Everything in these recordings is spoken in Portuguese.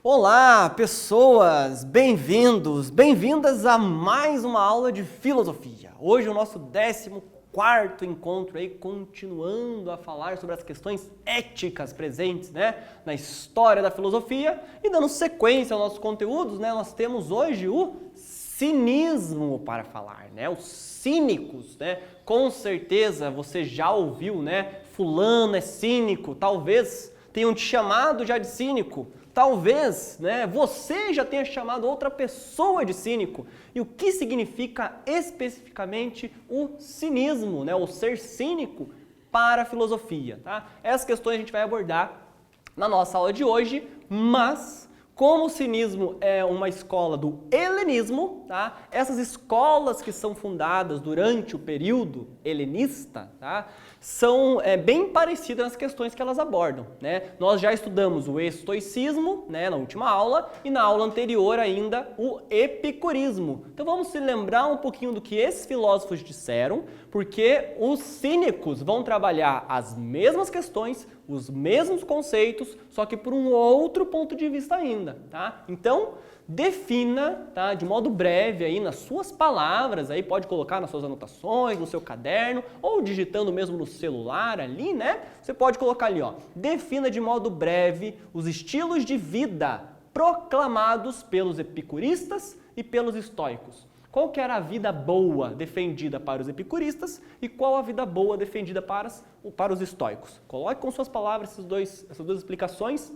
Olá, pessoas! Bem-vindos, bem-vindas a mais uma aula de filosofia. Hoje o nosso 14º encontro aí, continuando a falar sobre as questões éticas presentes, na história da filosofia. E dando sequência aos nossos conteúdos, nós temos hoje o cinismo para falar, os cínicos, Com certeza você já ouviu, fulano é cínico, talvez tenham te chamado já de cínico. Talvez, você já tenha chamado outra pessoa de cínico. E o que significa especificamente o cinismo, o ser cínico para a filosofia, tá? Essas questões a gente vai abordar na nossa aula de hoje, mas como o cinismo é uma escola do helenismo, tá? Essas escolas que são fundadas durante o período helenista, tá? São bem parecidas nas questões que elas abordam, Nós já estudamos o estoicismo, na última aula, e na aula anterior ainda o epicurismo. Então vamos se lembrar um pouquinho do que esses filósofos disseram, porque os cínicos vão trabalhar as mesmas questões, os mesmos conceitos, só que por um outro ponto de vista ainda, tá? Então, defina, tá, de modo breve aí nas suas palavras, aí pode colocar nas suas anotações, no seu caderno, ou digitando mesmo no celular ali, Você pode colocar ali, defina de modo breve os estilos de vida proclamados pelos epicuristas e pelos estoicos. Qual que era a vida boa defendida para os epicuristas e qual a vida boa defendida para os estoicos? Coloque com suas palavras essas duas explicações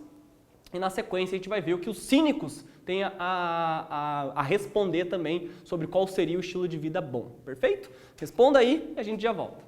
e na sequência a gente vai ver o que os cínicos têm a responder também sobre qual seria o estilo de vida bom. Perfeito? Responda aí e a gente já volta.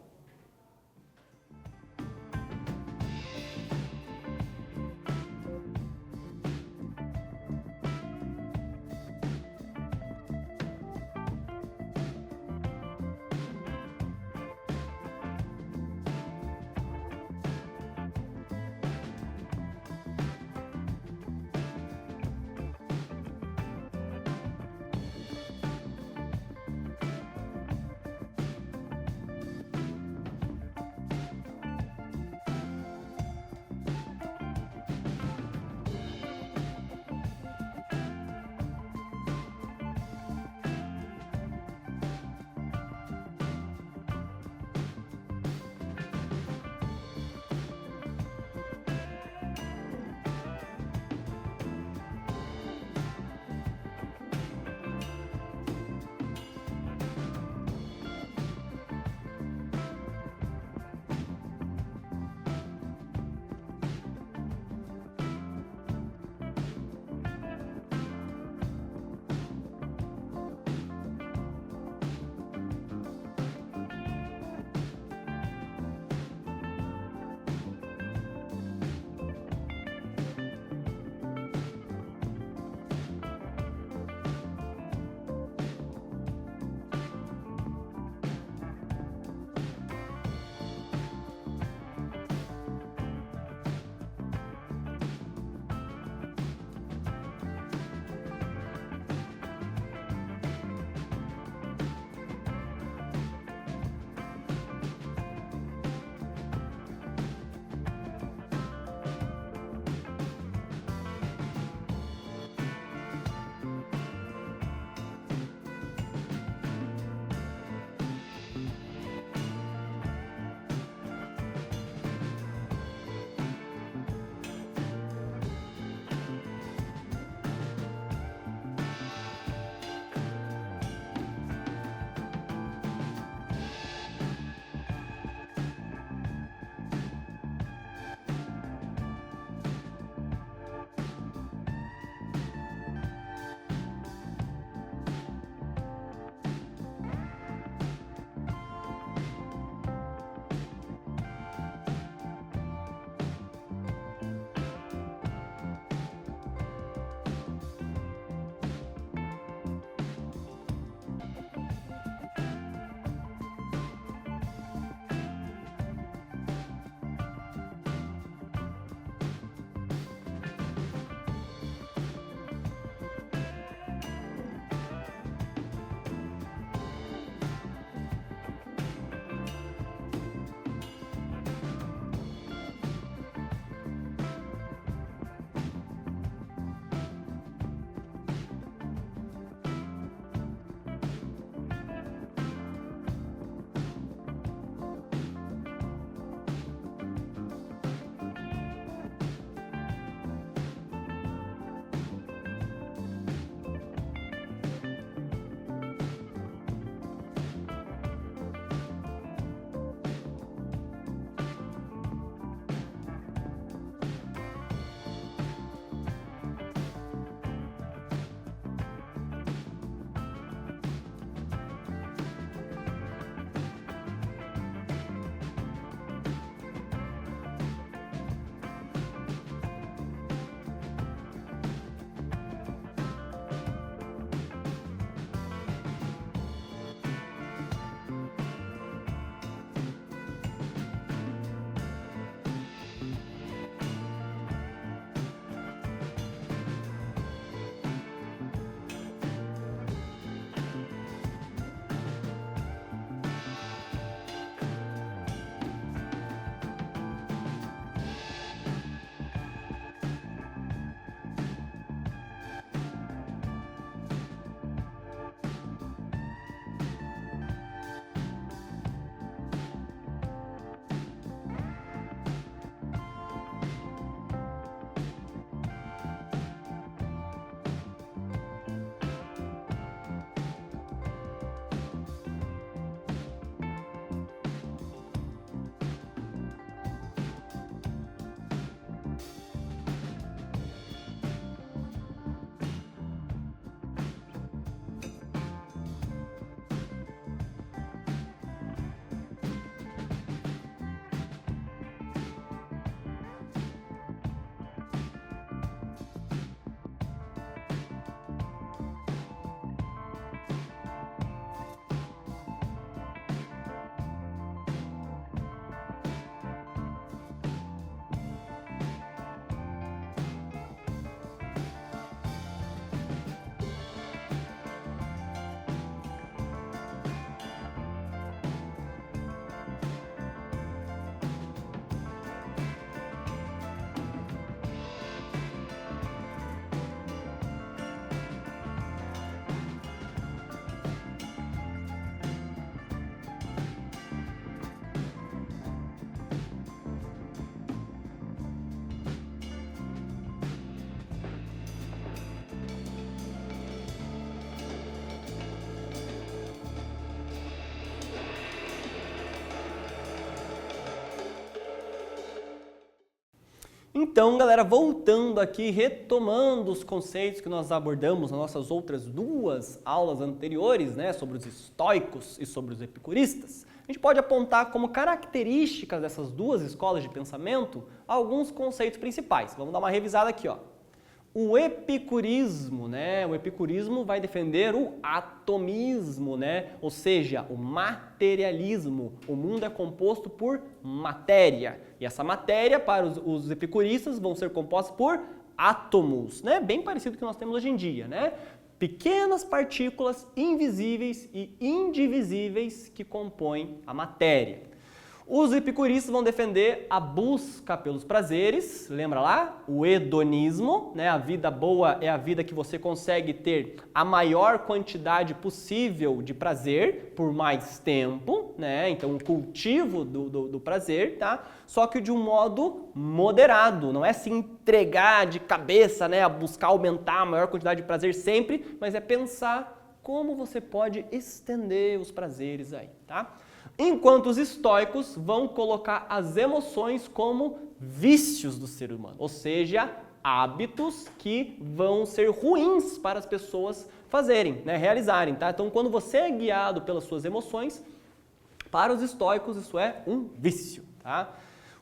Então, galera, voltando aqui, retomando os conceitos que nós abordamos nas nossas outras duas aulas anteriores, né, sobre os estoicos e sobre os epicuristas, a gente pode apontar como características dessas duas escolas de pensamento alguns conceitos principais. Vamos dar uma revisada aqui, ó. O epicurismo, né? O epicurismo vai defender o atomismo, né? Ou seja, o materialismo. O mundo é composto por matéria. E essa matéria, para os epicuristas, vão ser composta por átomos, né? Bem parecido com o que nós temos hoje em dia, né? Pequenas partículas invisíveis e indivisíveis que compõem a matéria. Os epicuristas vão defender a busca pelos prazeres, lembra lá? O hedonismo, né? A vida boa é a vida que você consegue ter a maior quantidade possível de prazer por mais tempo, né? Então, o cultivo do prazer, tá? Só que de um modo moderado, não é se entregar de cabeça, né? A buscar aumentar a maior quantidade de prazer sempre, mas é pensar como você pode estender os prazeres aí, tá? Enquanto os estoicos vão colocar as emoções como vícios do ser humano, ou seja, hábitos que vão ser ruins para as pessoas fazerem, né, realizarem, tá? Então, quando você é guiado pelas suas emoções, para os estoicos isso é um vício, tá?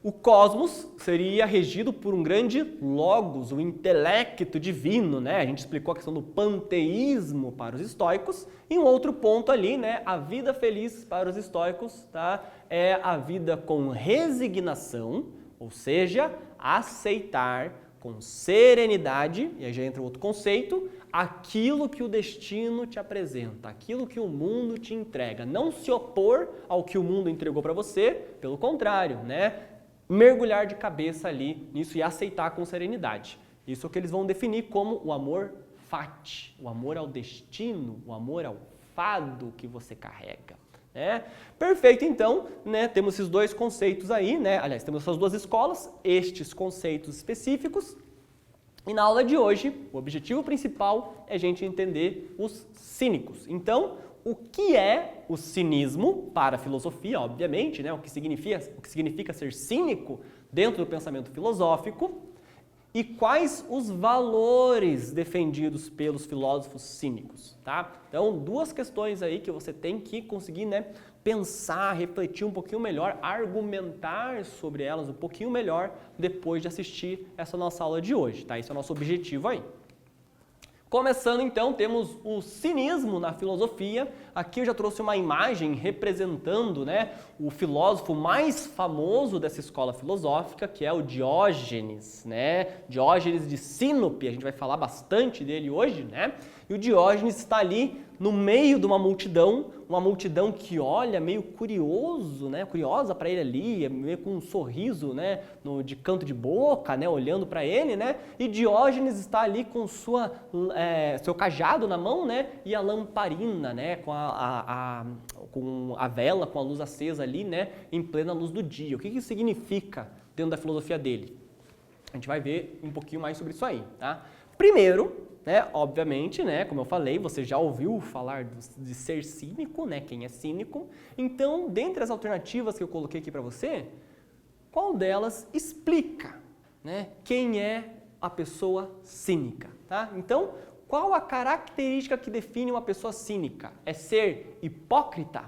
O cosmos seria regido por um grande logos, o intelecto divino, né? A gente explicou a questão do panteísmo para os estoicos. E um outro ponto ali, né? A vida feliz para os estoicos, tá? É a vida com resignação, ou seja, aceitar com serenidade, e aí já entra outro conceito, aquilo que o destino te apresenta, aquilo que o mundo te entrega. Não se opor ao que o mundo entregou para você, pelo contrário, né? Mergulhar de cabeça ali nisso e aceitar com serenidade. Isso é o que eles vão definir como o amor fati, o amor ao destino, o amor ao fado que você carrega. Né? Perfeito, então, né? Temos esses dois conceitos aí, né? Aliás, temos essas duas escolas, estes conceitos específicos. E na aula de hoje, o objetivo principal é a gente entender os cínicos. Então, o que é o cinismo para a filosofia, obviamente, né? O que significa ser cínico dentro do pensamento filosófico e quais os valores defendidos pelos filósofos cínicos, tá? Então, duas questões aí que você tem que conseguir, né, pensar, refletir um pouquinho melhor, argumentar sobre elas um pouquinho melhor depois de assistir essa nossa aula de hoje, tá? Esse é o nosso objetivo aí. Começando então, temos o cinismo na filosofia. Aqui eu já trouxe uma imagem representando, né, o filósofo mais famoso dessa escola filosófica, que é o Diógenes, né? Diógenes de Sinope, a gente vai falar bastante dele hoje, né? E o Diógenes está ali no meio de uma multidão que olha meio curioso, né? Curiosa para ele ali, meio com um sorriso, né, de canto de boca, né, olhando para ele, né? E Diógenes está ali com seu cajado na mão, né, e a lamparina, né, com a vela, com a luz acesa ali, né, em plena luz do dia. O que isso significa dentro da filosofia dele? A gente vai ver um pouquinho mais sobre isso aí, tá? Primeiro, né, obviamente, né, como eu falei, você já ouviu falar de ser cínico, né, quem é cínico. Então, dentre as alternativas que eu coloquei aqui para você, qual delas explica, né, quem é a pessoa cínica, tá? Então, qual a característica que define uma pessoa cínica? É ser hipócrita?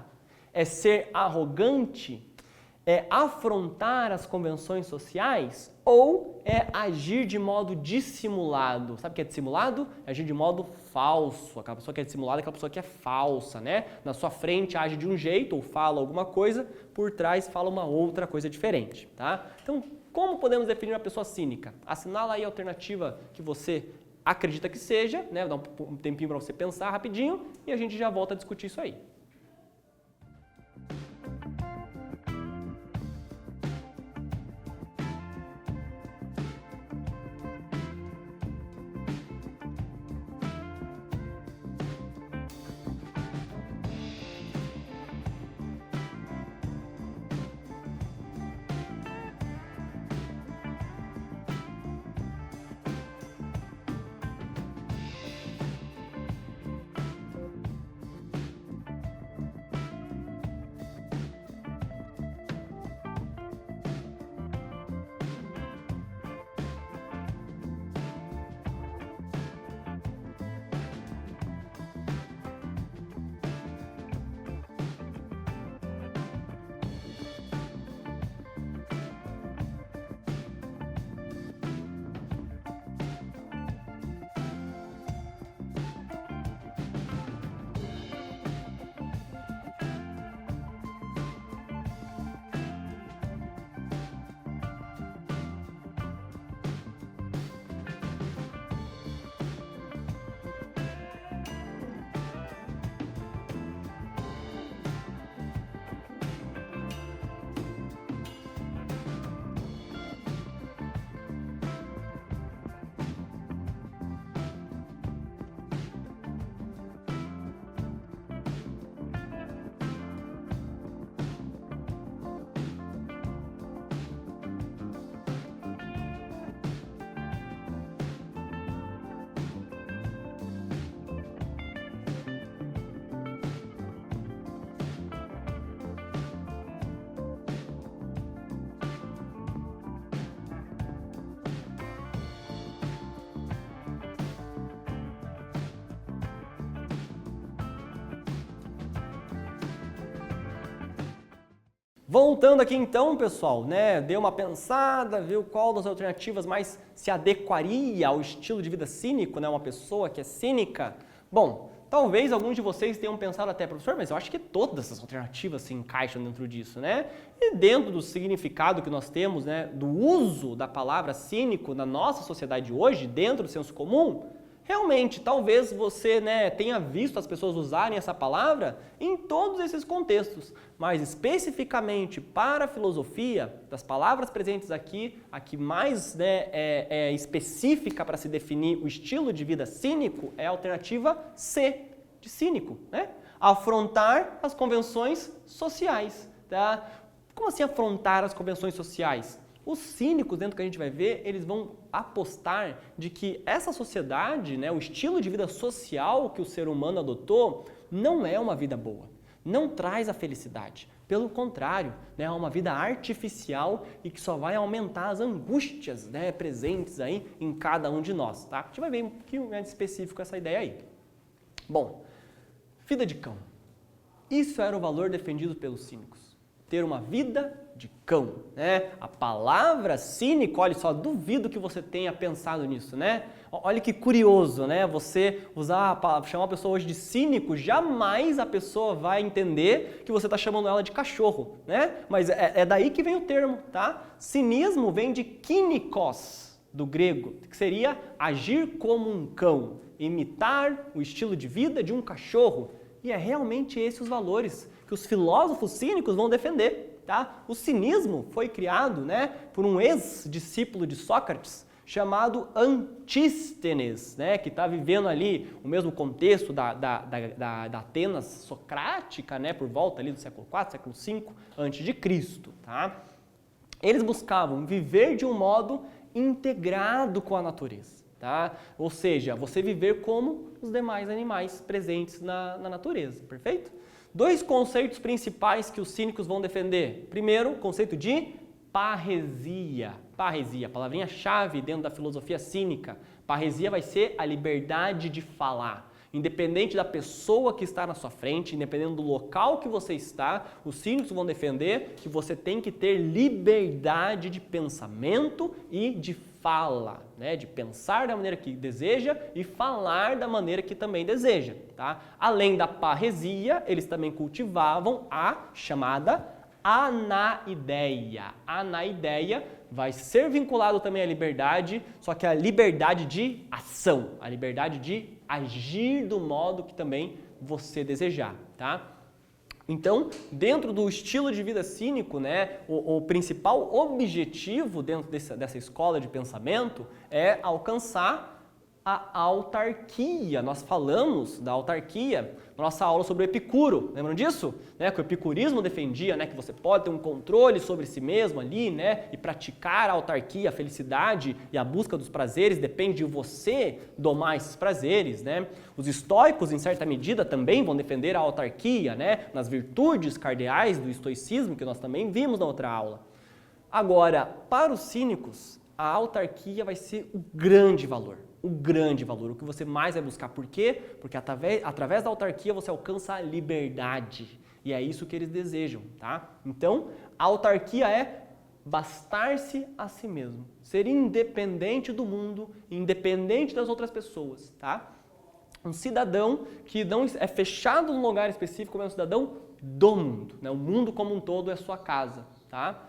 É ser arrogante? É afrontar as convenções sociais? Ou é agir de modo dissimulado? Sabe o que é dissimulado? É agir de modo falso. Aquela pessoa que é dissimulada é aquela pessoa que é falsa, né? Na sua frente age de um jeito ou fala alguma coisa, por trás fala uma outra coisa diferente, tá? Então, como podemos definir uma pessoa cínica? Assinala aí a alternativa que você acredita que seja, né? Dá um tempinho para você pensar rapidinho e a gente já volta a discutir isso aí. Voltando aqui então, pessoal, né, dê uma pensada, viu qual das alternativas mais se adequaria ao estilo de vida cínico, né, uma pessoa que é cínica. Bom, talvez alguns de vocês tenham pensado até, professor, mas eu acho que todas essas alternativas se encaixam dentro disso, né? E dentro do significado que nós temos, né, do uso da palavra cínico na nossa sociedade hoje, dentro do senso comum, realmente, talvez você, né, tenha visto as pessoas usarem essa palavra em todos esses contextos, mas especificamente para a filosofia, das palavras presentes aqui, a que mais, né, é específica para se definir o estilo de vida cínico é a alternativa C, de cínico, né? Afrontar as convenções sociais, tá? Como assim afrontar as convenções sociais? Os cínicos, dentro do que a gente vai ver, eles vão apostar de que essa sociedade, né, o estilo de vida social que o ser humano adotou, não é uma vida boa, não traz a felicidade. Pelo contrário, né, é uma vida artificial e que só vai aumentar as angústias, né, presentes aí em cada um de nós. Tá? A gente vai ver um pouquinho mais específico essa ideia aí. Bom, vida de cão. Isso era o valor defendido pelos cínicos. Ter uma vida de cão, né? A palavra cínico, olha só, duvido que você tenha pensado nisso, né? Olha que curioso, né? Você chamar a pessoa hoje de cínico, jamais a pessoa vai entender que você está chamando ela de cachorro, né? Mas é daí que vem o termo, tá? Cinismo vem de kínikos, do grego, que seria agir como um cão, imitar o estilo de vida de um cachorro. E é realmente esses os valores que os filósofos cínicos vão defender. Tá? O cinismo foi criado, né, por um ex-discípulo de Sócrates chamado Antístenes, né, que está vivendo ali o mesmo contexto da Atenas socrática, né, por volta ali do século IV, século V a.C. Tá? Eles buscavam viver de um modo integrado com a natureza. Tá? Ou seja, você viver como os demais animais presentes na natureza, perfeito? Dois conceitos principais que os cínicos vão defender. Primeiro, o conceito de parresia. Parresia, palavrinha-chave dentro da filosofia cínica. Parresia vai ser a liberdade de falar. Independente da pessoa que está na sua frente, independente do local que você está, os cínicos vão defender que você tem que ter liberdade de pensamento e de fala, né? De pensar da maneira que deseja e falar da maneira que também deseja. Tá? Além da parresia, eles também cultivavam a chamada anaideia. A anaideia vai ser vinculado também à liberdade, só que a liberdade de ação, a liberdade de agir do modo que também você desejar, tá? Então, dentro do estilo de vida cínico, né, o principal objetivo dentro dessa escola de pensamento é alcançar a autarquia. Nós falamos da autarquia na nossa aula sobre o Epicuro, lembram disso? Né, que o epicurismo defendia, né, que você pode ter um controle sobre si mesmo ali, né, e praticar a autarquia, a felicidade e a busca dos prazeres depende de você domar esses prazeres, né? Os estoicos, em certa medida, também vão defender a autarquia, né, nas virtudes cardeais do estoicismo, que nós também vimos na outra aula. Agora, para os cínicos, a autarquia vai ser o grande valor. O grande valor, o que você mais vai buscar. Por quê? Porque através da autarquia você alcança a liberdade. E é isso que eles desejam, tá? Então, a autarquia é bastar-se a si mesmo. Ser independente do mundo, independente das outras pessoas, tá? Um cidadão que não é fechado num lugar específico, é um cidadão do mundo, né? O mundo como um todo é sua casa, tá?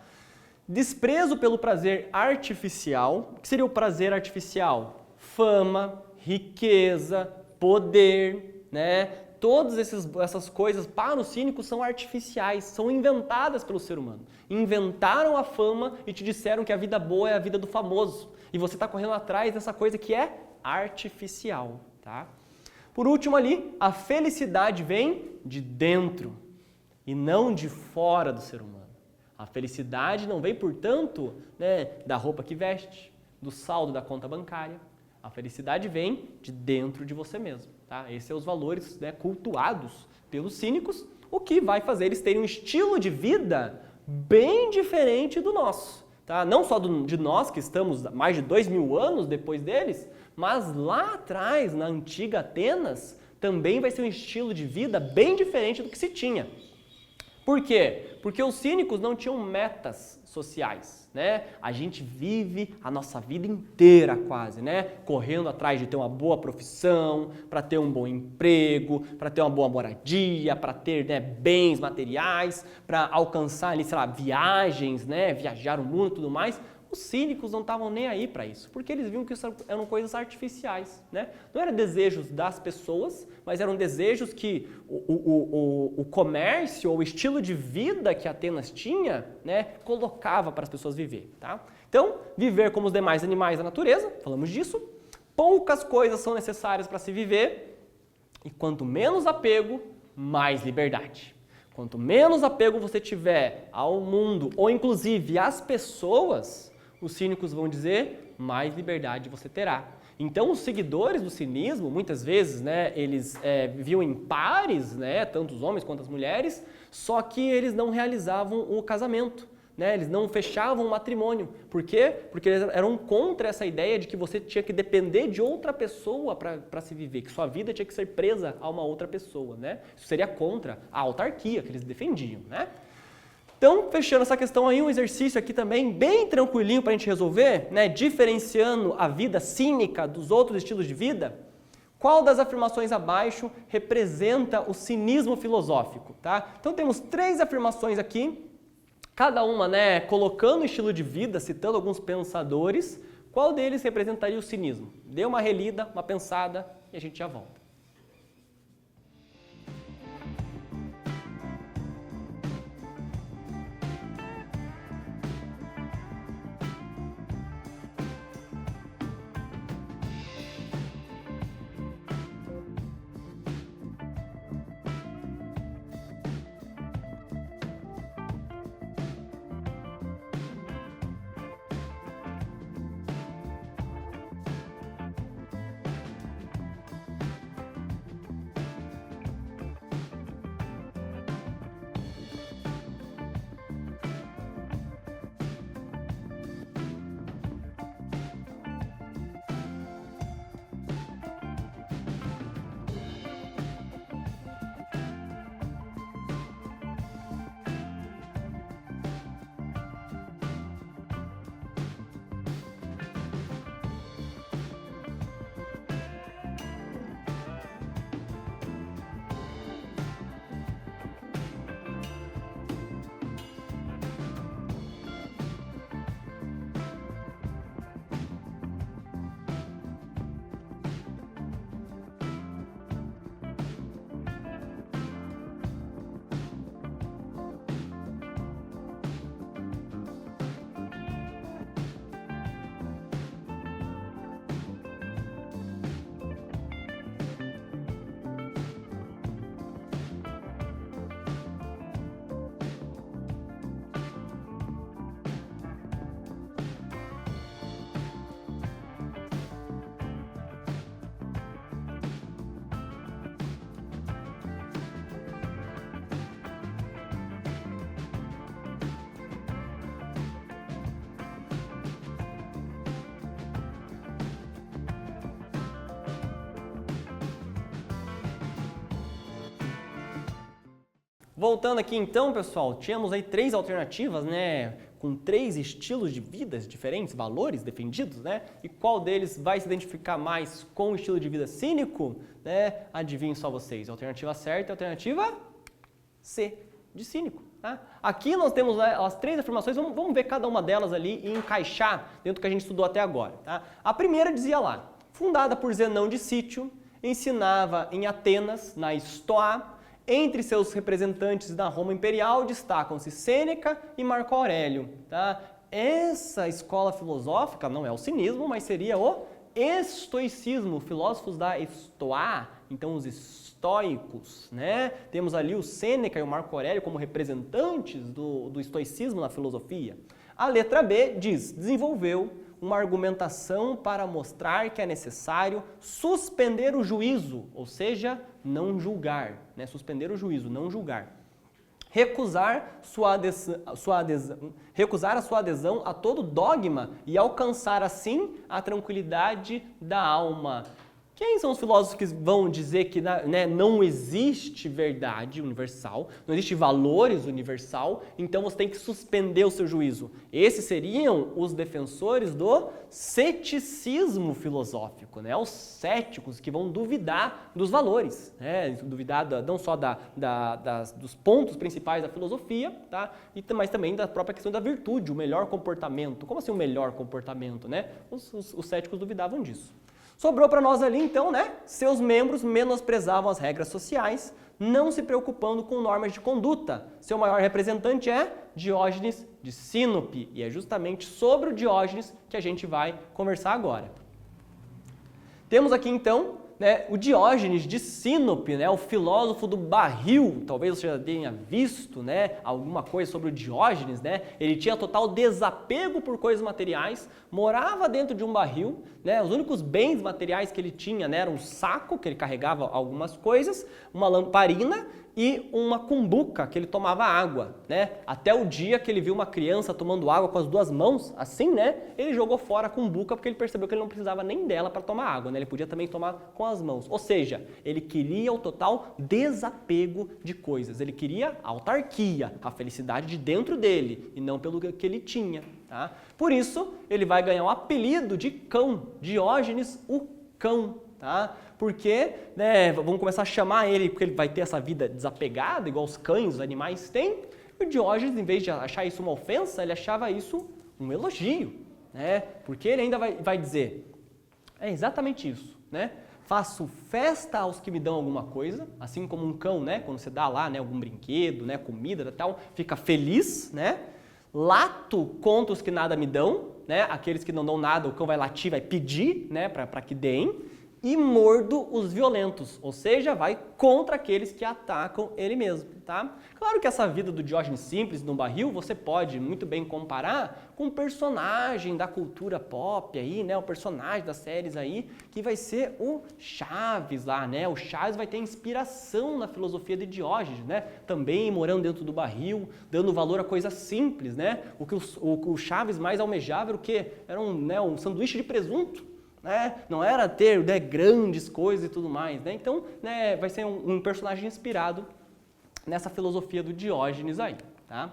Desprezo pelo prazer artificial. O que seria o prazer artificial? Fama, riqueza, poder, né? Todas essas coisas para os cínicos são artificiais, são inventadas pelo ser humano. Inventaram a fama e te disseram que a vida boa é a vida do famoso. E você está correndo atrás dessa coisa que é artificial, tá? Por último ali, a felicidade vem de dentro e não de fora do ser humano. A felicidade não vem, portanto, né, da roupa que veste, do saldo da conta bancária. A felicidade vem de dentro de você mesmo. Tá? Esses são os valores, né, cultuados pelos cínicos, o que vai fazer eles terem um estilo de vida bem diferente do nosso. Tá? Não só de nós, que estamos mais de 2000 anos depois deles, mas lá atrás, na antiga Atenas, também vai ser um estilo de vida bem diferente do que se tinha. Por quê? Porque os cínicos não tinham metas sociais, né? A gente vive a nossa vida inteira quase, né? Correndo atrás de ter uma boa profissão, para ter um bom emprego, para ter uma boa moradia, para ter, né, bens materiais, para alcançar ali, sei lá, viagens, né? Viajar o mundo e tudo mais. Os cínicos não estavam nem aí para isso, porque eles viam que isso eram coisas artificiais, né? Não eram desejos das pessoas, mas eram desejos que o comércio ou o estilo de vida que Atenas tinha, né, colocava para as pessoas viver, tá? Então, viver como os demais animais da natureza, falamos disso, poucas coisas são necessárias para se viver, e quanto menos apego, mais liberdade. Quanto menos apego você tiver ao mundo, ou inclusive às pessoas, os cínicos vão dizer, mais liberdade você terá. Então, os seguidores do cinismo, muitas vezes, né, eles viviam em pares, né, tanto os homens quanto as mulheres, só que eles não realizavam o casamento, né, eles não fechavam o matrimônio. Por quê? Porque eles eram contra essa ideia de que você tinha que depender de outra pessoa para se viver, que sua vida tinha que ser presa a uma outra pessoa, né? Isso seria contra a autarquia que eles defendiam, né? Então, fechando essa questão aí, um exercício aqui também bem tranquilinho para a gente resolver, né, diferenciando a vida cínica dos outros estilos de vida. Qual das afirmações abaixo representa o cinismo filosófico, tá? Então, temos 3 afirmações aqui, cada uma, né, colocando o estilo de vida, citando alguns pensadores. Qual deles representaria o cinismo? Dê uma relida, uma pensada e a gente já volta. Voltando aqui então, pessoal, tínhamos aí 3 alternativas, né, com 3 estilos de vidas diferentes, valores defendidos, né? E qual deles vai se identificar mais com o estilo de vida cínico, né? Adivinhem só vocês. A alternativa certa é a alternativa C, de cínico, tá? Aqui nós temos, né, as 3 afirmações, vamos ver cada uma delas ali e encaixar dentro do que a gente estudou até agora, tá? A primeira dizia lá, fundada por Zenão de Cítio, ensinava em Atenas, na Stoa. Entre seus representantes da Roma Imperial destacam-se Sêneca e Marco Aurélio. Tá? Essa escola filosófica não é o cinismo, mas seria o estoicismo, filósofos da Estoa, então os estoicos. Né? Temos ali o Sêneca e o Marco Aurélio como representantes do estoicismo na filosofia. A letra B diz, desenvolveu uma argumentação para mostrar que é necessário suspender o juízo, ou seja, não julgar, né? Suspender o juízo, não julgar. Recusar a sua adesão a todo dogma e alcançar assim a tranquilidade da alma. Quem são os filósofos que vão dizer que, né, não existe verdade universal, não existe valores universal, então você tem que suspender o seu juízo? Esses seriam os defensores do ceticismo filosófico, né? Os céticos que vão duvidar dos valores, né? Duvidar não só dos pontos principais da filosofia, tá? Mas também da própria questão da virtude, o melhor comportamento. Como assim o melhor comportamento, né? Os céticos duvidavam disso. Sobrou para nós ali, então, né? Seus membros menosprezavam as regras sociais, não se preocupando com normas de conduta. Seu maior representante é Diógenes de Sinope, e é justamente sobre o Diógenes que a gente vai conversar agora. Temos aqui, então, né, o Diógenes de Sinope, né, o filósofo do barril. Talvez você já tenha visto, né, alguma coisa sobre o Diógenes, né? Ele tinha total desapego por coisas materiais, morava dentro de um barril, né? Os únicos bens materiais que ele tinha, né, era um saco que ele carregava algumas coisas, uma lamparina e uma cumbuca que ele tomava água, né? Até o dia que ele viu uma criança tomando água com as duas mãos, assim, né? Ele jogou fora a cumbuca porque ele percebeu que ele não precisava nem dela para tomar água, né? Ele podia também tomar com as mãos. Ou seja, ele queria o total desapego de coisas. Ele queria a autarquia, a felicidade de dentro dele e não pelo que ele tinha, tá? Por isso, ele vai ganhar o apelido de cão, Diógenes o cão, tá? Porque, né, vamos começar a chamar ele, porque ele vai ter essa vida desapegada, igual os cães, os animais têm. E o Diógenes, em vez de achar isso uma ofensa, ele achava isso um elogio, né? Porque ele ainda vai dizer, é exatamente isso, né? Faço festa aos que me dão alguma coisa, assim como um cão, né? Quando você dá lá, né, algum brinquedo, né, comida e tal, fica feliz, né? Lato contra os que nada me dão, né? Aqueles que não dão nada, o cão vai latir, vai pedir, né, para que deem. E mordo os violentos, ou seja, vai contra aqueles que atacam ele mesmo, tá? Claro que essa vida do Diógenes simples, no barril, você pode muito bem comparar com um personagem da cultura pop aí, né? O personagem das séries aí, que vai ser o Chaves lá, né? O Chaves vai ter inspiração na filosofia de Diógenes, né? Também morando dentro do barril, dando valor a coisas simples, né? O que o Chaves mais almejava era o quê? Era um sanduíche de presunto. Né? Não era ter, né, grandes coisas e tudo mais, né? Então, né, vai ser um personagem inspirado nessa filosofia do Diógenes aí, tá?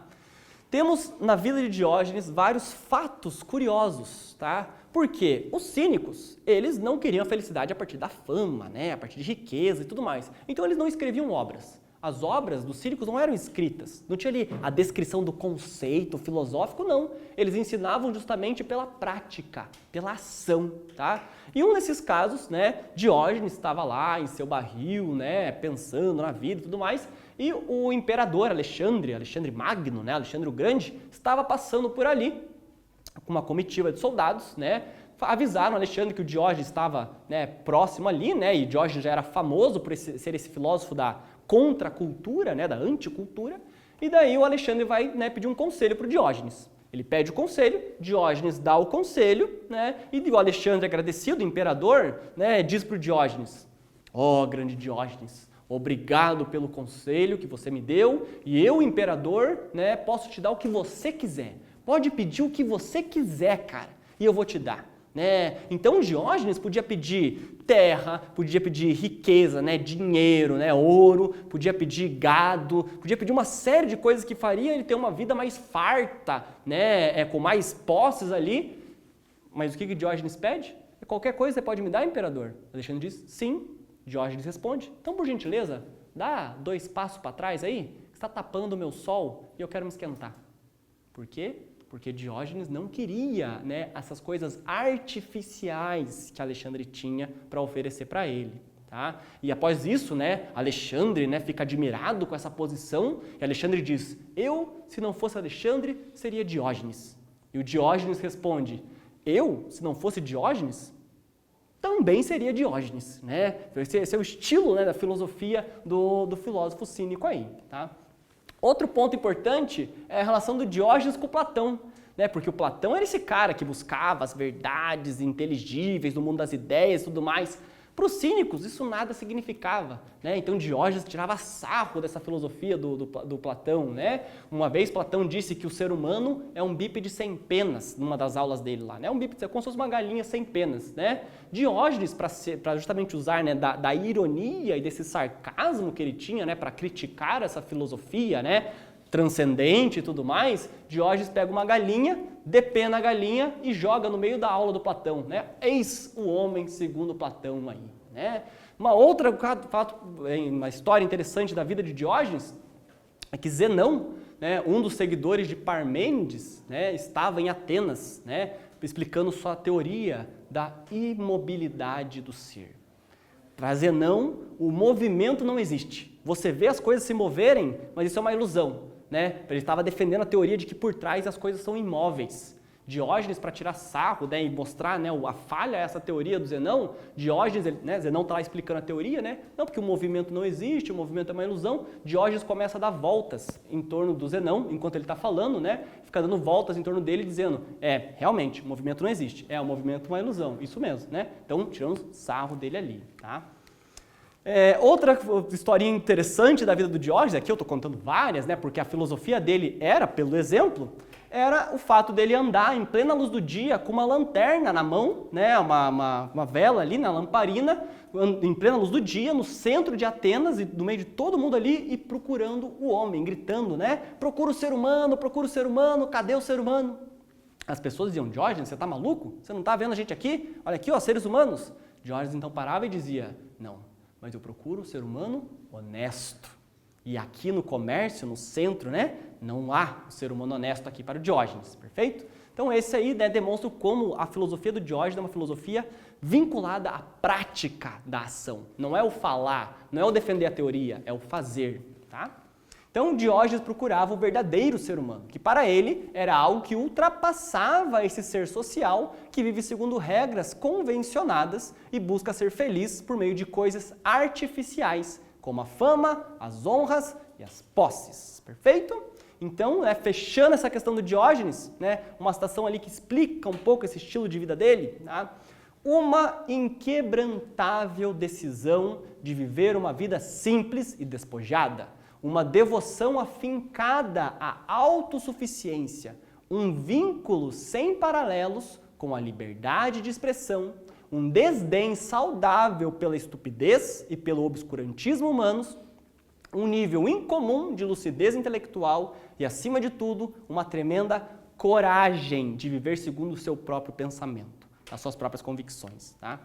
Temos na vida de Diógenes vários fatos curiosos, tá? Porque os cínicos, eles não queriam a felicidade a partir da fama, né, a partir de riqueza e tudo mais. Então eles não escreviam obras. As obras dos cínicos não eram escritas, não tinha ali a descrição do conceito filosófico, não. Eles ensinavam justamente pela prática, pela ação, tá? E um desses casos, né, Diógenes estava lá em seu barril, né, pensando na vida e tudo mais, e o imperador Alexandre Magno, né, Alexandre o Grande, estava passando por ali com uma comitiva de soldados, né? Avisaram Alexandre que o Diógenes estava, né, próximo ali, né, e Diógenes já era famoso por ser esse filósofo da contracultura, né, da anticultura, e daí o Alexandre vai, né, pedir um conselho para o Diógenes. Ele pede o conselho, Diógenes dá o conselho, né, e o Alexandre, agradecido, o imperador, né, diz para o Diógenes, ó, grande Diógenes, obrigado pelo conselho que você me deu, e eu, imperador, né, posso te dar o que você quiser. Pode pedir o que você quiser, cara, e eu vou te dar. Né? Então Diógenes podia pedir terra, podia pedir riqueza, né? Dinheiro, né? Ouro, podia pedir gado, podia pedir uma série de coisas que faria ele ter uma vida mais farta, né? Com mais posses ali. Mas o que Diógenes pede? Qualquer coisa você pode me dar, imperador? Alexandre diz, sim. Diógenes responde, então por gentileza, dá 2 passos para trás aí, que está tapando o meu sol e eu quero me esquentar. Por quê? Porque Diógenes não queria, né, essas coisas artificiais que Alexandre tinha para oferecer para ele. Tá? E após isso, né, Alexandre, né, fica admirado com essa posição e Alexandre diz, eu, se não fosse Alexandre, seria Diógenes. E o Diógenes responde, eu, se não fosse Diógenes, também seria Diógenes. Né? Esse é o estilo, né, da filosofia do filósofo cínico aí. Tá? Outro ponto importante é a relação do Diógenes com o Platão, né? Porque o Platão era esse cara que buscava as verdades inteligíveis no mundo das ideias e tudo mais, Para os cínicos, isso nada significava, né? Então Diógenes tirava sarro dessa filosofia do Platão, né? Uma vez Platão disse que o ser humano é um bípede sem penas, numa das aulas dele lá, né? Um bípede é como se fosse uma galinha sem penas, né? Diógenes, para justamente usar, né, da ironia e desse sarcasmo que ele tinha, né, para criticar essa filosofia, né, transcendente e tudo mais, Diógenes pega uma galinha, depena a galinha e joga no meio da aula do Platão, né? Eis o homem segundo Platão aí, né? Uma história interessante da vida de Diógenes é que Zenão, né, um dos seguidores de Parmênides, né, estava em Atenas, né, explicando sua teoria da imobilidade do ser. Para Zenão, o movimento não existe. Você vê as coisas se moverem, mas isso é uma ilusão, né? Ele estava defendendo a teoria de que por trás as coisas são imóveis. Diógenes, para tirar sarro, né, e mostrar, né, a falha essa teoria do Zenão, Diógenes, né, Zenão está lá explicando a teoria, né? Não, porque o movimento não existe, o movimento é uma ilusão. Diógenes começa a dar voltas em torno do Zenão, enquanto ele está falando, né? Fica dando voltas em torno dele, dizendo, realmente, o movimento não existe, o movimento é uma ilusão, isso mesmo, né? Então, tiramos sarro dele ali, tá? Outra historinha interessante da vida do Diógenes, aqui eu estou contando várias, né, porque a filosofia dele era, pelo exemplo, era o fato dele andar em plena luz do dia com uma lanterna na mão, né, uma vela ali na lamparina, em plena luz do dia, no centro de Atenas, e no meio de todo mundo ali, e procurando o homem, gritando, né, procura o ser humano, cadê o ser humano? As pessoas diziam, Diógenes, você está maluco? Você não está vendo a gente aqui? Olha aqui, ó, seres humanos. Diógenes então parava e dizia, não, mas eu procuro o ser humano honesto. E aqui no comércio, no centro, né, não há o ser humano honesto aqui para o Diógenes, perfeito? Então esse aí, né, demonstra como a filosofia do Diógenes é uma filosofia vinculada à prática da ação. Não é o falar, não é o defender a teoria, é o fazer, tá? Então Diógenes procurava o verdadeiro ser humano, que para ele era algo que ultrapassava esse ser social que vive segundo regras convencionadas e busca ser feliz por meio de coisas artificiais, como a fama, as honras e as posses. Perfeito? Então, fechando essa questão do Diógenes, né, uma citação ali que explica um pouco esse estilo de vida dele, tá? Uma inquebrantável decisão de viver uma vida simples e despojada, uma devoção afincada à autossuficiência, um vínculo sem paralelos com a liberdade de expressão, um desdém saudável pela estupidez e pelo obscurantismo humanos, um nível incomum de lucidez intelectual e, acima de tudo, uma tremenda coragem de viver segundo o seu próprio pensamento, as suas próprias convicções, tá?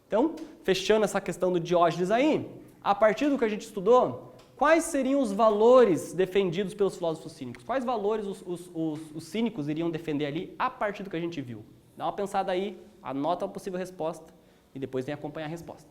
Então, fechando essa questão do Diógenes aí, a partir do que a gente estudou, quais seriam os valores defendidos pelos filósofos cínicos? Quais valores os cínicos iriam defender ali a partir do que a gente viu? Dá uma pensada aí, anota a possível resposta e depois vem acompanhar a resposta.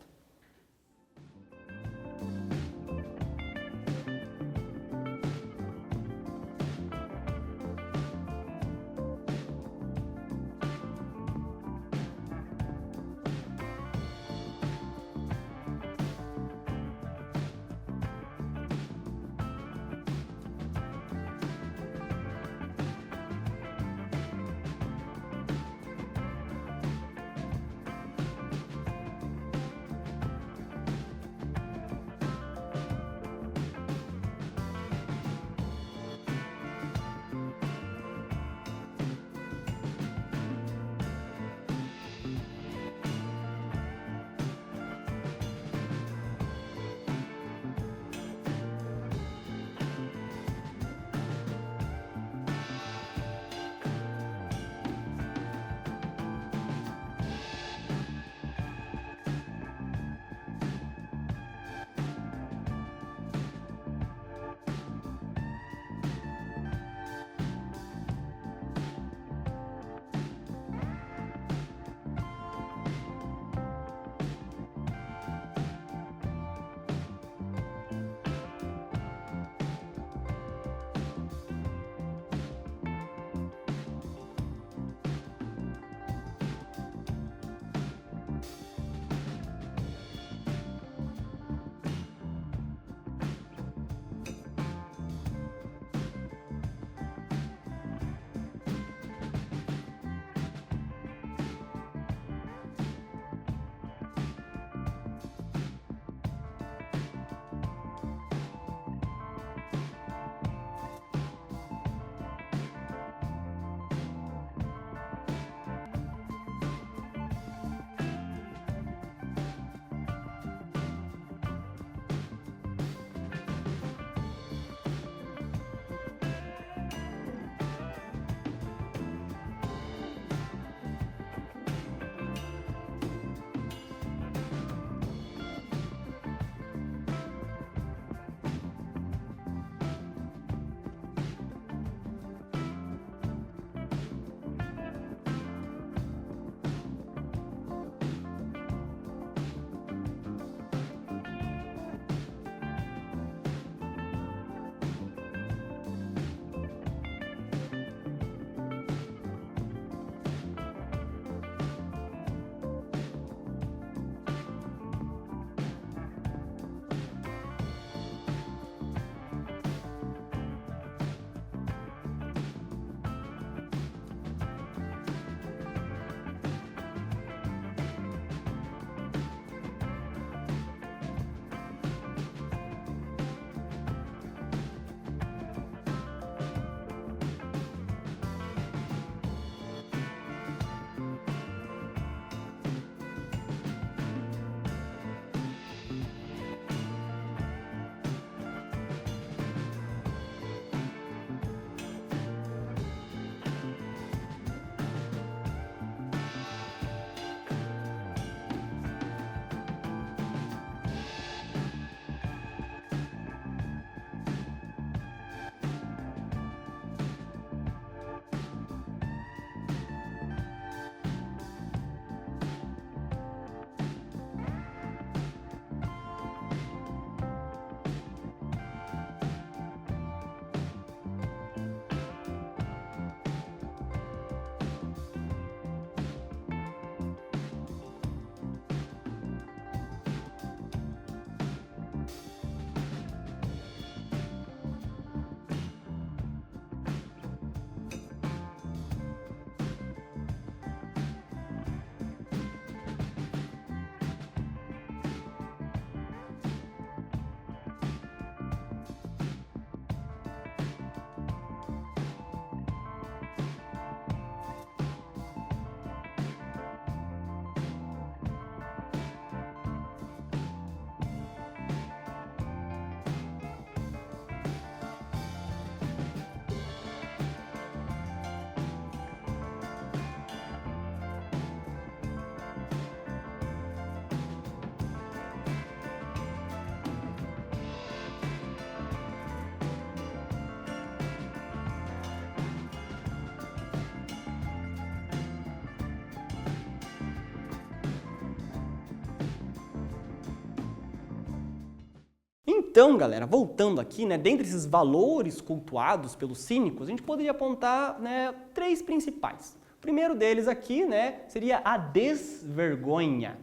Então, galera, voltando aqui, né, dentre esses valores cultuados pelos cínicos, a gente poderia apontar, né, 3 principais. O primeiro deles aqui, né, seria a desvergonha.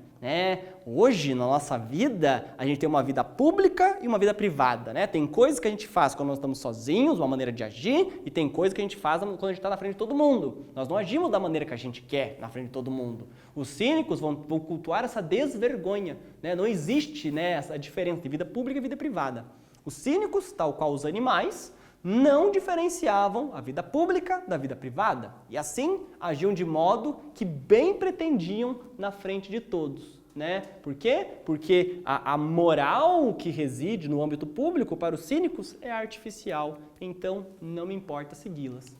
Hoje, na nossa vida, a gente tem uma vida pública e uma vida privada, né? Tem coisas que a gente faz quando nós estamos sozinhos, uma maneira de agir, e tem coisas que a gente faz quando a gente está na frente de todo mundo. Nós não agimos da maneira que a gente quer na frente de todo mundo. Os cínicos vão cultuar essa desvergonha, né? Não existe, né, essa diferença de vida pública e vida privada. Os cínicos, tal qual os animais, não diferenciavam a vida pública da vida privada e assim agiam de modo que bem pretendiam na frente de todos, né? Por quê? Porque a moral que reside no âmbito público para os cínicos é artificial, então não me importa segui-las.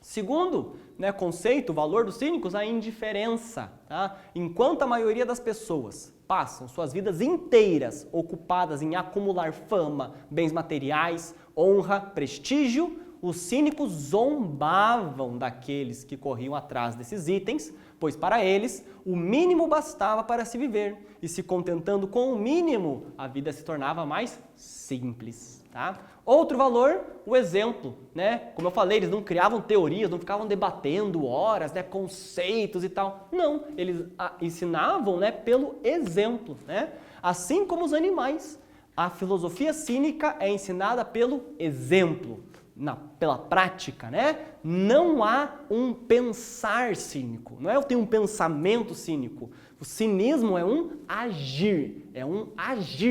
Segundo, né, conceito, valor dos cínicos, a indiferença. Tá? Enquanto a maioria das pessoas passam suas vidas inteiras ocupadas em acumular fama, bens materiais, honra, prestígio, os cínicos zombavam daqueles que corriam atrás desses itens, pois para eles o mínimo bastava para se viver, e se contentando com o mínimo, a vida se tornava mais simples. Tá? Outro valor, o exemplo, né? Como eu falei, eles não criavam teorias, não ficavam debatendo horas, né, conceitos e tal. Não, eles ensinavam, né, pelo exemplo, né? Assim como os animais. A filosofia cínica é ensinada pelo exemplo, pela prática, né? Não há um pensar cínico, não é eu tenho um pensamento cínico. O cinismo é um agir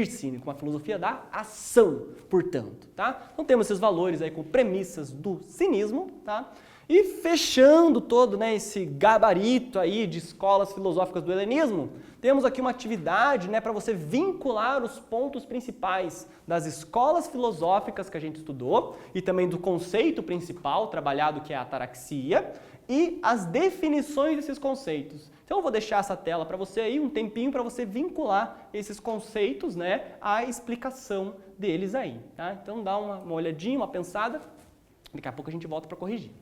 cínico, uma filosofia da ação, portanto, tá? Então temos esses valores aí com premissas do cinismo, tá? E fechando todo, né, esse gabarito aí de escolas filosóficas do helenismo, temos aqui uma atividade, né, para você vincular os pontos principais das escolas filosóficas que a gente estudou e também do conceito principal trabalhado, que é a ataraxia, e as definições desses conceitos. Então eu vou deixar essa tela para você aí, um tempinho para você vincular esses conceitos, né, à explicação deles aí. Tá? Então dá uma olhadinha, uma pensada, daqui a pouco a gente volta para corrigir.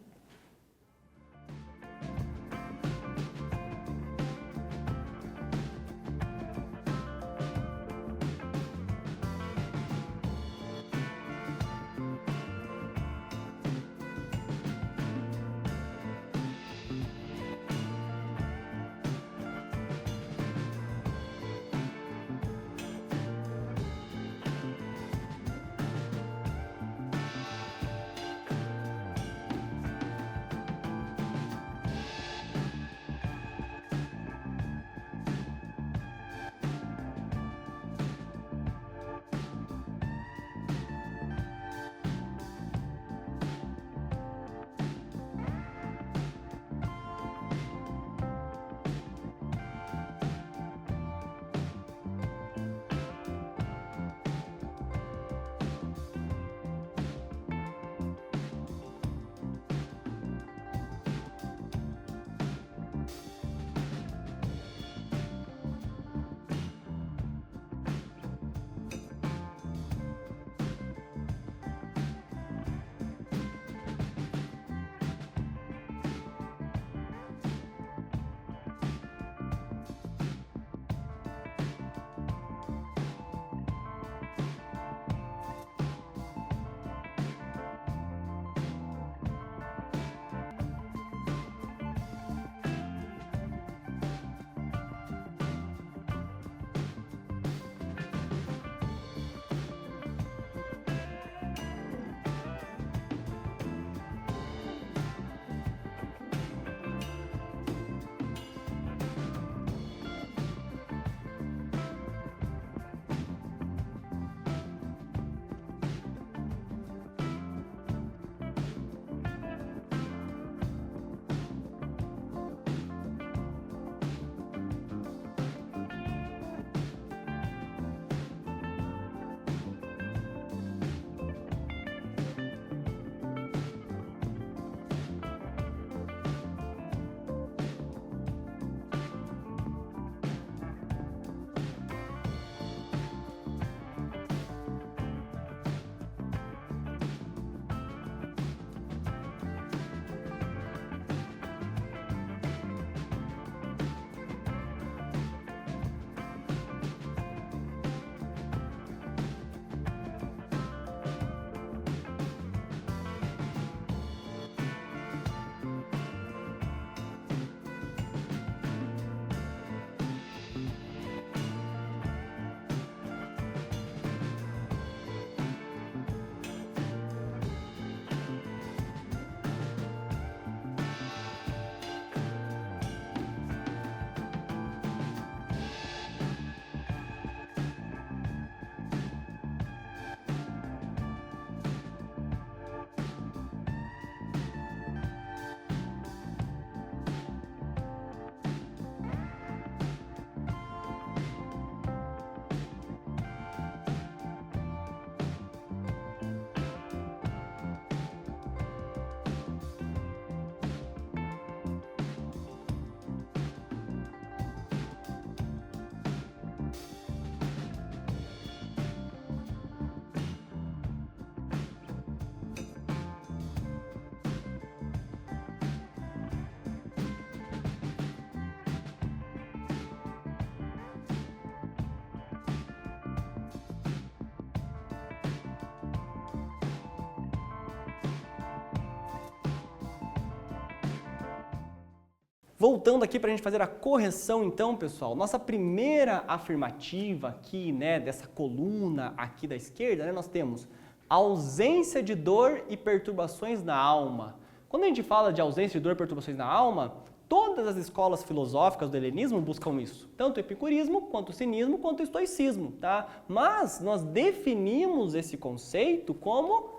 Voltando aqui para a gente fazer a correção, então, pessoal, nossa primeira afirmativa aqui, né, dessa coluna aqui da esquerda, né, nós temos ausência de dor e perturbações na alma. Quando a gente fala de ausência de dor e perturbações na alma, todas as escolas filosóficas do helenismo buscam isso, tanto o epicurismo, quanto o cinismo, quanto o estoicismo, tá? Mas nós definimos esse conceito como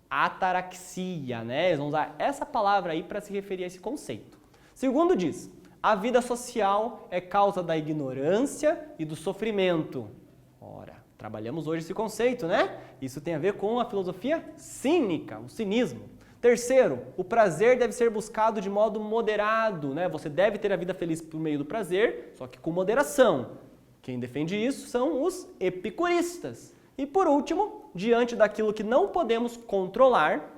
ataraxia, né? Eles vão usar essa palavra aí para se referir a esse conceito. Segundo diz, a vida social é causa da ignorância e do sofrimento. Ora, trabalhamos hoje esse conceito, né? Isso tem a ver com a filosofia cínica, o cinismo. Terceiro, o prazer deve ser buscado de modo moderado, né? Você deve ter a vida feliz por meio do prazer, só que com moderação. Quem defende isso são os epicuristas. E por último, diante daquilo que não podemos controlar,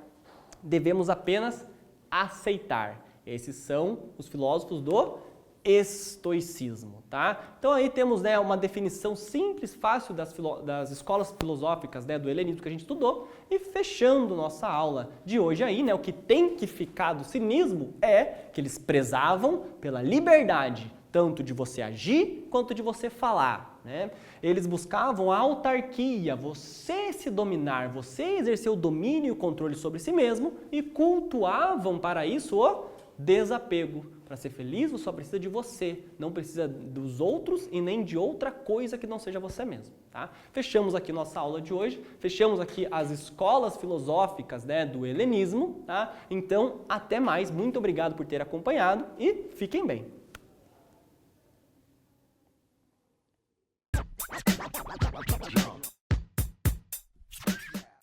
devemos apenas aceitar. Esses são os filósofos do estoicismo, tá? Então aí temos, né, uma definição simples, fácil das escolas filosóficas, né, do helenismo que a gente estudou, e fechando nossa aula de hoje aí, né, o que tem que ficar do cinismo é que eles prezavam pela liberdade, tanto de você agir quanto de você falar, né? Eles buscavam a autarquia, você se dominar, você exercer o domínio e o controle sobre si mesmo, e cultuavam para isso o desapego. Para ser feliz, você só precisa de você, não precisa dos outros e nem de outra coisa que não seja você mesmo, tá? Fechamos aqui nossa aula de hoje, fechamos aqui as escolas filosóficas, né, do helenismo, tá? Então, até mais, muito obrigado por ter acompanhado e fiquem bem.